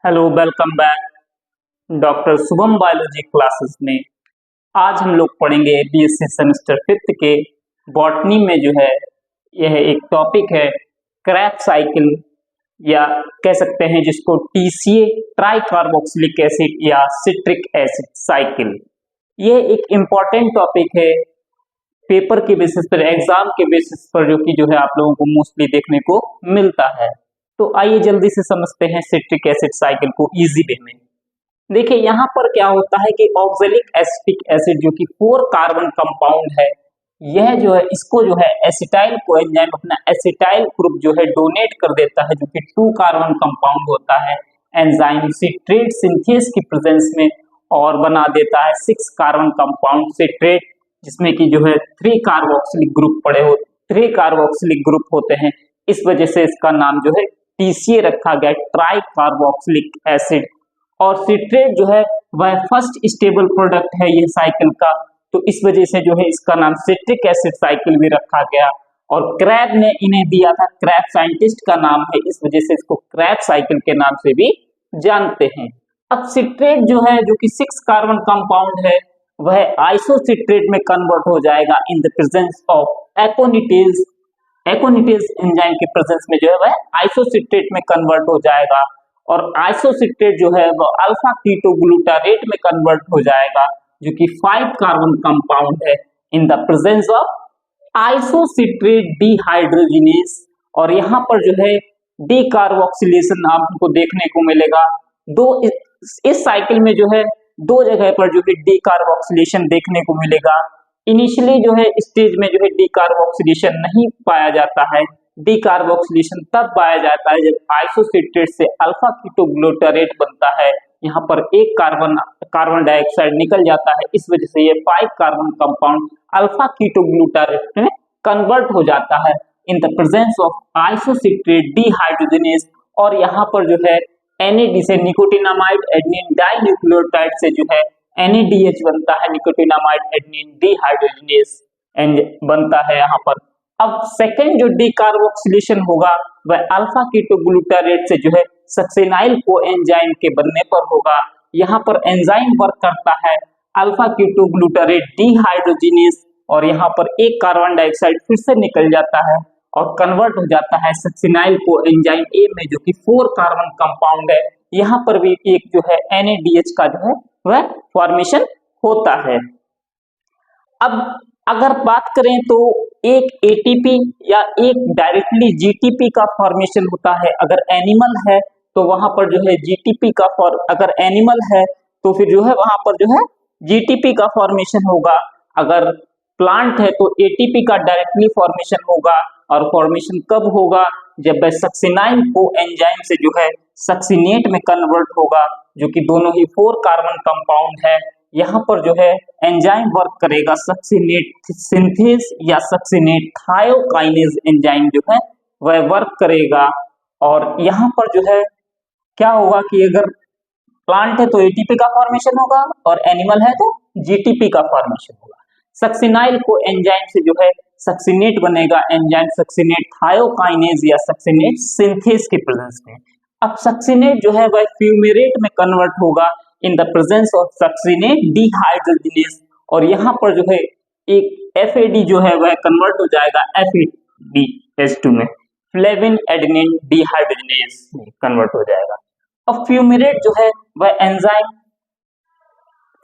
Hello, welcome back doctor Shubham biology classes में। आज हम लोग पढ़ेंगे बीएससी सेमेस्टर 5th के बॉटनी में जो है यह एक टॉपिक है क्रैब साइकिल, या कह सकते हैं जिसको टीसीए ट्राई कार्बोक्सिलिक एसिड या सिट्रिक एसिड साइकिल। यह एक इम्पॉर्टेंट टॉपिक है पेपर के बेसिस पर, एग्जाम के बेसिस पर, जो है आप लोगों को मोस्टली देखने को मिलता है। तो आइए जल्दी से समझते हैं सिट्रिक एसिड साइकिल को इजी वे में। देखिए यहाँ पर क्या होता है कि ऑक्सैलिक एसिटिक एसिड जो कि 4 कार्बन कंपाउंड है, यह जो है इसको जो है एसिटाइल कोएंजाइम अपना एसिटाइल ग्रुप जो है डोनेट कर देता है, जो कि 2 कार्बन कंपाउंड होता है एंजाइम सिट्रेट सिंथेस की प्रेजेंस में, और बना देता है 6 कार्बन कंपाउंड सिट्रेट, जिसमें कि जो है 3 कार्बोक्सिलिक ग्रुप होते हैं। इस वजह से इसका नाम जो है टीसीए रखा गया, ट्राई कार्बोक्सिलिक एसिड। और सिट्रेट जो है वह फर्स्ट स्टेबल प्रोडक्ट है ये साइकिल का, तो इस वजह से जो है इसका नाम सिट्रिक एसिड साइकिल भी रखा गया। और क्रैब ने इन्हें दिया था, क्रैब साइंटिस्ट का नाम है, इस वजह से इसको क्रैब साइकिल के नाम से भी जानते हैं। अब सिट्रेट जो है, जो कि 6 कार्बन कंपाउंड है, वह आइसोसिट्रेट में कन्वर्ट हो जाएगा in the presence of एकोनिटेज enzyme के प्रेजेंस में जो है वह आइसोसिट्रेट में कन्वर्ट हो जाएगा। और आइसोसिट्रेट जो है वो अल्फा कीटोग्लूटारेट में कन्वर्ट हो जाएगा, जो कि 5 कार्बन कंपाउंड है in the presence of isocitrate dehydrogenase. और यहाँ पर जो है डीकार्बोक्सिलेशन आपको देखने को मिलेगा। इस साइकिल में जो है 2 जगह पर जो है डीकार्बोक्सिलेशन देखने को मिलेगा। इनिशियली जो है स्टेज में जो है डीकार्बोक्सिलेशन नहीं पाया जाता है। डीकार्बोक्सिलेशन तब पाया जाता है जब आइसोसिट्रेट से अल्फा कीटोग्लूटारेट बनता है। यहाँ पर एक कार्बन डाइऑक्साइड निकल जाता है, इस वजह से ये 5 कार्बन कंपाउंड अल्फा कीटोग्लूटारेट में कन्वर्ट हो जाता है in the presence of isocitrate dehydrogenase. और यहाँ पर जो है NAD से निकोटिनामाइड एडेनिन डाइन्यूक्लियोटाइड से जो है NADH बनता है, निकोटिनामाइड एडेनिन डिहाइड्रोजिनेज बनता है यहाँ पर। अब सेकेंड जो डीकार्बोक्सिलेशन होगा वह अल्फा कीटोग्लूटारेट से जो है सक्सेनाइल कोएंजाइम के बनने पर होगा। यहाँ पर एंजाइम वर्क करता है अल्फा कीटोग्लूटारेट डिहाइड्रोजिनेज, और यहाँ पर एक कार्बन डाइऑक्साइड फिर से निकल जाता है और कन्वर्ट हो जाता है सक्सेनाइल कोएंजाइम A में, जो कि 4 कार्बन कंपाउंड है। यहाँ पर भी एक जो है NADH का जो है वह फॉर्मेशन होता है। अब अगर बात करें तो एक ATP या एक डायरेक्टली GTP का फॉर्मेशन होता है। अगर एनिमल है तो वहां पर जो है GTP का अगर एनिमल है तो फिर जो है वहां पर जो है GTP का फॉर्मेशन होगा। अगर प्लांट है तो ATP का डायरेक्टली फॉर्मेशन होगा। और फॉर्मेशन कब होगा? जब वह सक्सिनाइल कोएंजाइम से जो है सक्सिनेट में कन्वर्ट होगा, जो कि दोनों ही 4 कार्बन कंपाउंड है। यहाँ पर जो है एंजाइम वर्क करेगा सक्सिनेट सिंथेस या सक्सिनेट थायोकाइनेज एंजाइम जो है वह वर्क करेगा। और यहाँ पर जो है क्या होगा कि अगर प्लांट है तो ATP का फॉर्मेशन होगा और एनिमल है तो GTP का फॉर्मेशन होगा। सक्सिनाइल को एंजाइम से जो है सक्सिनेट बनेगा, एंजाइम सक्सिनेट थायोकाइनेज या सक्सिनेट सिंथेस के प्रेजेंस में। अब सक्सिनेट जो है वह फ्यूमेरेट में कन्वर्ट होगा in the presence of succinate dehydrogenase. और यहाँ पर जो है एक FAD जो है वह कन्वर्ट हो जाएगा FADH2 में, फ्लेविन एडेनिन डिहाइड्रोजिनेज में कन्वर्ट हो जाएगा। अब फ्यूमेरेट जो है वह एंजाइम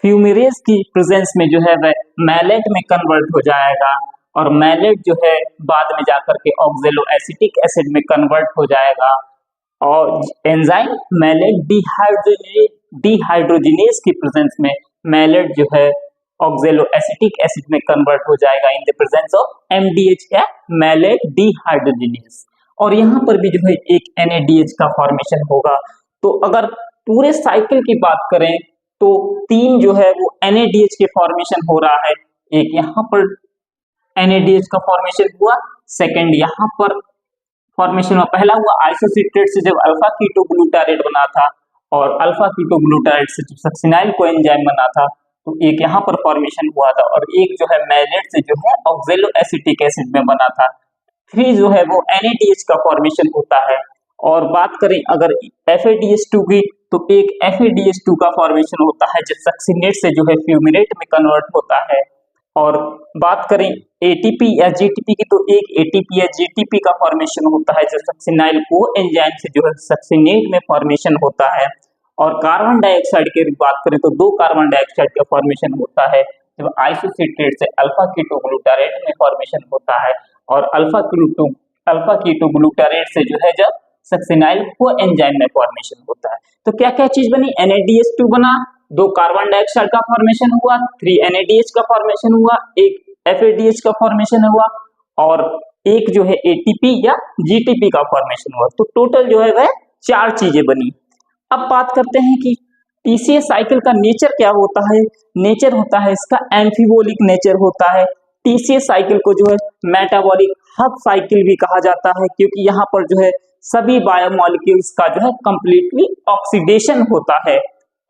फ्यूमेरेज की प्रेजेंस में जो है वह मैलेट में कन्वर्ट हो जाएगा। और मैलेट जो है बाद में जाकर के ऑक्जेलो एसिटिक एसिड में कन्वर्ट हो जाएगा। और एंजाइम मैलेट डिहाइड्रोजिनेज की प्रेजेंस में मैलेट जो है ऑक्जेलो एसिटिक एसिड में कन्वर्ट हो जाएगा in the presence of MDH या मैलेट डिहाइड्रोजिनेज। और यहाँ पर भी जो है एक NADH का फॉर्मेशन होगा। तो अगर पूरे साइकिल की बात करें तो 3 जो है वो NADH के फॉर्मेशन हो रहा है। एक यहाँ पर NADH का फॉर्मेशन हुआ, सेकंड यहाँ पर फॉर्मेशन हुआ, पहला हुआ आइसोसिट्रेट से जब अल्फा कीटोग्लूटारेट बना था, और अल्फा कीटोग्लूटारेट से जब सक्सिनाइल कोएंजाइम बना था, तो एक यहाँ पर फॉर्मेशन हुआ था। और एक जो है मैलेट से जो है ऑक्जेलो एसिटिक एसिड में बना था। 3 जो है वो NADH का फॉर्मेशन होता है। और बात करें अगर FADH2 की तो एक FADH2 का फॉर्मेशन होता है जो सक्सिनेट से जो है फ्यूमिनेट में कन्वर्ट होता है। और बात करें ATP या GTP की, तो एक ATP या GTP का फॉर्मेशन होता है जो सक्सिनाइल को एंजाइम से जो है सक्सिनेट में फॉर्मेशन होता है। और कार्बन डाइऑक्साइड की बात करें तो 2 कार्बन डाइऑक्साइड का फॉर्मेशन होता है जब आइसोसिट्रेट से अल्फा कीटोग्लूटारेट में फॉर्मेशन होता है, और अल्फा कीटोग्लूटारेट से जो है जब सक्सिनाइल को एंजाइम में फॉर्मेशन होता है। तो क्या क्या चीज बनी, NADH2 बना, 2 कार्बन डाइऑक्साइड का फॉर्मेशन हुआ, 3 NADH का फॉर्मेशन हुआ, एक FADH का फॉर्मेशन हुआ, और एक जो है ATP या GTP का फॉर्मेशन हुआ। तो टोटल जो है वह 4 चीजें बनी। अब बात करते हैं कि TCA साइकिल का नेचर क्या होता है। नेचर होता है इसका एम्फीबोलिक नेचर होता है। TCA साइकिल को जो है मेटाबॉलिक हब साइकिल भी कहा जाता है, क्योंकि यहाँ पर जो है सभी बायोमोलिक्यूल्स का जो है कंप्लीटली ऑक्सीडेशन होता है।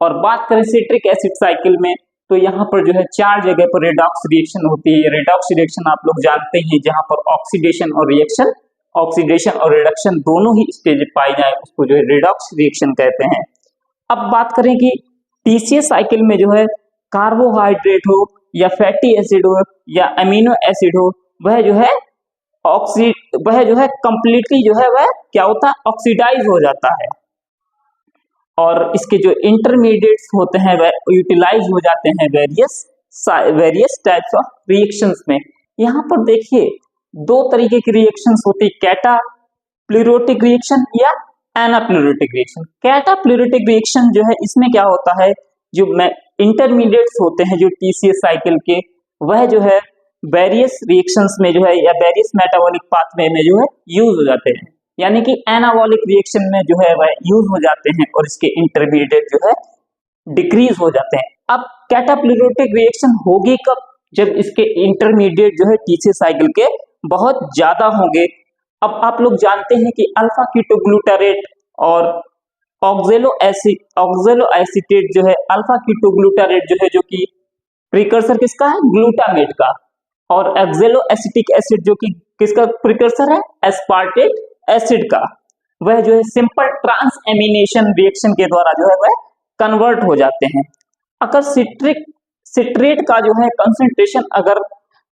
और बात करें सिट्रिक एसिड साइकिल में, तो यहाँ पर जो है 4 जगह पर रेडॉक्स रिएक्शन होती है। रेडॉक्स रिएक्शन आप लोग जानते हैं, जहाँ पर ऑक्सीडेशन और रिडक्शन दोनों ही स्टेज पाई जाए उसको जो है रेडॉक्स रिएक्शन कहते हैं। अब बात करें कि TCA साइकिल में जो है कार्बोहाइड्रेट हो या फैटी एसिड हो या अमीनो एसिड हो, वह जो है कंप्लीटली जो है वह क्या होता है, ऑक्सीडाइज हो जाता है। और इसके जो इंटरमीडिएट्स होते हैं वह यूटिलाइज हो जाते हैं वेरियस टाइप्स ऑफ रिएक्शंस में। यहाँ पर देखिए 2 तरीके की रिएक्शंस होती है, कैटाप्लूरोटिक रिएक्शन या एनाप्लूरोटिक रिएक्शन। कैटाप्लूरोटिक रिएक्शन जो है इसमें क्या होता है, जो इंटरमीडिएट्स होते हैं जो TCA साइकिल के, वह जो है वेरियस रिएक्शंस में जो है या वेरियस मेटाबॉलिक पाथवे में जो है यूज हो जाते हैं, यानी कि एनाबॉलिक रिएक्शन में जो है वह यूज हो जाते हैं और इसके इंटरमीडिएट जो है डिक्रीज हो जाते हैं। अब कैटाप्लूरोटिक रिएक्शन होगी कब, जब इसके इंटरमीडिएट जो है TCA साइकिल के बहुत ज्यादा होंगे। अब आप लोग जानते हैं कि अल्फा कीटोग्लूटारेट और ऑक्जेलो एसीटेट जो है, अल्फा कीटोग्लूटारेट जो है जो कि प्रिकर्सर किसका है, ग्लूटामेट का, और ऑक्जेलो एसिटिक एसिड जो कि किसका प्रिकर्सर है, एस्पार्टेट एसिड का, वह जो है सिंपल ट्रांस एमिनेशन रिएक्शन के द्वारा जो है वह कन्वर्ट हो जाते हैं। अगर सिट्रेट का जो है कंसंट्रेशन अगर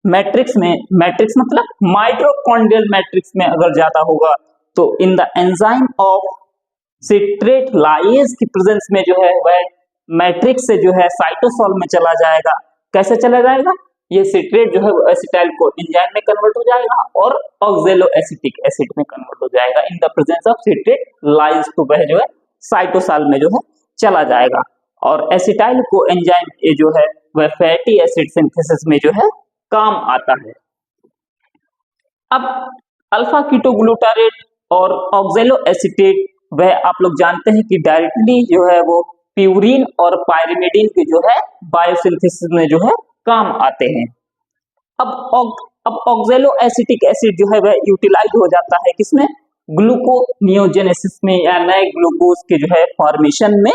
मैट्रिक्स मतलब माइटोकॉन्ड्रियल मैट्रिक्स में अगर ज्यादा होगा, तो in the enzyme of citrate lies की प्रेजेंस में जो है वह मैट्रिक्स से जो है साइटोसोल में चला जाएगा। कैसे चला जाएगा, ये सिट्रेट जो है एसिटाइल को एंजाइम में कन्वर्ट हो जाएगा और ऑक्जेलो एसिटिक एसिड में कन्वर्ट हो जाएगा in the presence of citrate lies, तो वह जो है साइटोसोल में जो है चला जाएगा। और एसिटाइल को एंजाइम ये जो है वह फैटी एसिड सिंथेसिस में जो है काम आता है। अब अल्फा कीटोग्लूटारेट और ऑक्जेलो एसिटेट वह आप लोग जानते हैं कि डायरेक्टली जो है वो प्यूरिन और पायरिमिडीन के जो है बायोसिंथेसिस में जो है काम आते हैं। अब ऑक्जेलो एसिटिक एसिड जो है वह यूटिलाइज हो जाता है किसमें, ग्लूकोनियोजेनेसिस में, या नए ग्लूकोज के जो है फॉर्मेशन में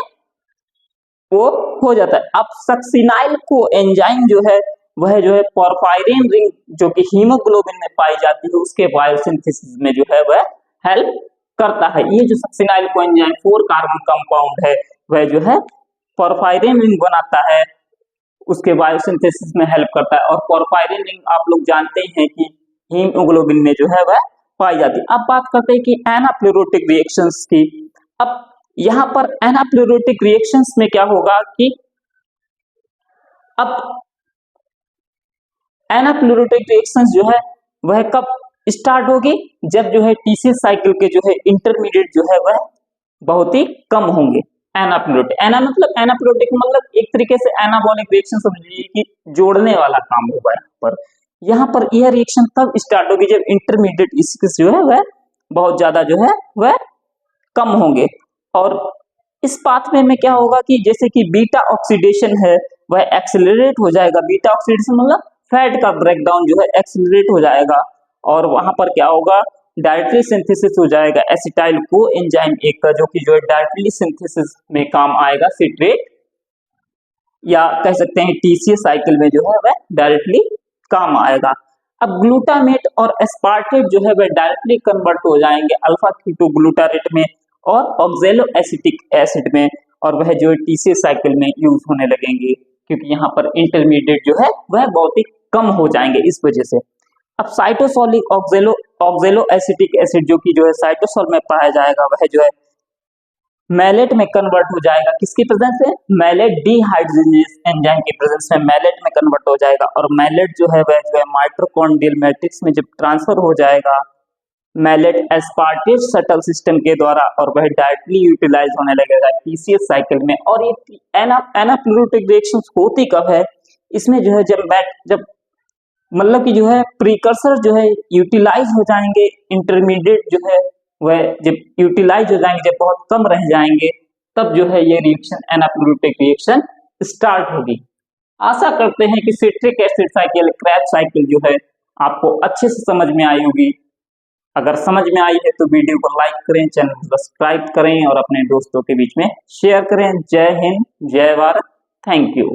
वो हो जाता है। अब सक्सिनाइल को एंजाइम जो है वह जो है पोरफायरिन रिंग जो कि हीमोग्लोबिन में पाई जाती है उसके बायोसिंथेसिस में जो है वह हेल्प करता है। ये जो सक्सिनाइल को एंजाइम 4 कार्बन कंपाउंड है वह जो है पोरफायरिन रिंग बनाता है, उसके बायोसिंथेसिस में हेल्प करता है। और पोरफायरिन रिंग आप लोग जानते हैं कि हीमोग्लोबिन में जो है वह पाई जाती है। अब बात करते हैं कि एनाप्लूरोटिक रिएक्शंस की। अब यहाँ पर एनाप्लूरोटिक रिएक्शंस में क्या होगा कि अब एनाप्लूरोटिक रिएक्शंस जो है वह कब स्टार्ट होगी, जब जो है TCA साइकिल के जो है इंटरमीडिएट जो है वह बहुत ही कम होंगे। एनाप्लूरोटिक मतलब एक तरीके से एनाबॉलिक रिएक्शन समझ लीजिए कि जोड़ने वाला काम होगा। यहाँ पर यह रिएक्शन तब स्टार्ट होगी जब इंटरमीडिएट इसके जो है वह बहुत ज्यादा जो है वह कम होंगे। और इस पाथवे में क्या होगा कि जैसे कि बीटा ऑक्सीडेशन है वह एक्सेलरेट हो जाएगा। बीटा ऑक्सीडेशन मतलब फैट का ब्रेकडाउन जो है एक्सेलरेट हो जाएगा, और वहां पर क्या होगा, डायरेक्टली सिंथेसिस हो जाएगा एसिटाइल को एंजाइम एक का, जो कि जो है डायरेक्टली सिंथेसिस में काम आएगा सिट्रेट, या कह सकते हैं TCA साइकिल में जो है वह डायरेक्टली काम आएगा। अब ग्लूटामेट और एस्पार्टेट जो है वह डायरेक्टली कन्वर्ट हो जाएंगे अल्फा कीटोग्लूटारेट में और ऑक्जेलो एसिटिक एसिड में, और वह जो है TCA साइकिल में यूज होने लगेंगे, क्योंकि यहाँ पर इंटरमीडिएट जो है वह बहुत ही कम हो जाएंगे इस वजह से। अब साइटोसोलिक ऑक्जेलो एसिटिक एसिड जो कि जो है साइटोसोल में पाया जाएगा, वह जो है मैलेट में कन्वर्ट हो जाएगा। किसकी प्रेजेंस है? मैलेट डिहाइड्रोजिनेज एंजाइम की प्रेजेंस में मैलेट में कन्वर्ट हो जाएगा। और मैलेट जो है वह जो है माइटोकॉन्ड्रियल मैट्रिक्स में जब ट्रांसफर हो जाएगा मैलेट एस्पार्टेट शटल सिस्टम के द्वारा, और वह डायरेक्टली यूटिलाइज होने लगेगा TCA साइकिल में। और ये एनाप्लूटिक रिएक्शंस होती कब है? इसमें जो है जब मतलब कि जो है प्रीकर्सर जो है यूटिलाइज हो जाएंगे, इंटरमीडिएट जो है वह जब यूटिलाइज हो जाएंगे, जब बहुत कम रह जाएंगे, तब जो है ये रिएक्शन एनाप्लूटिक रिएक्शन स्टार्ट होगी। आशा करते हैं कि citric acid cycle, crabs cycle जो है आपको अच्छे से समझ में आई होगी। अगर समझ में आई है तो वीडियो को लाइक करें, चैनल को सब्सक्राइब करें और अपने दोस्तों के बीच में शेयर करें। जय हिंद, जय भारत, थैंक यू।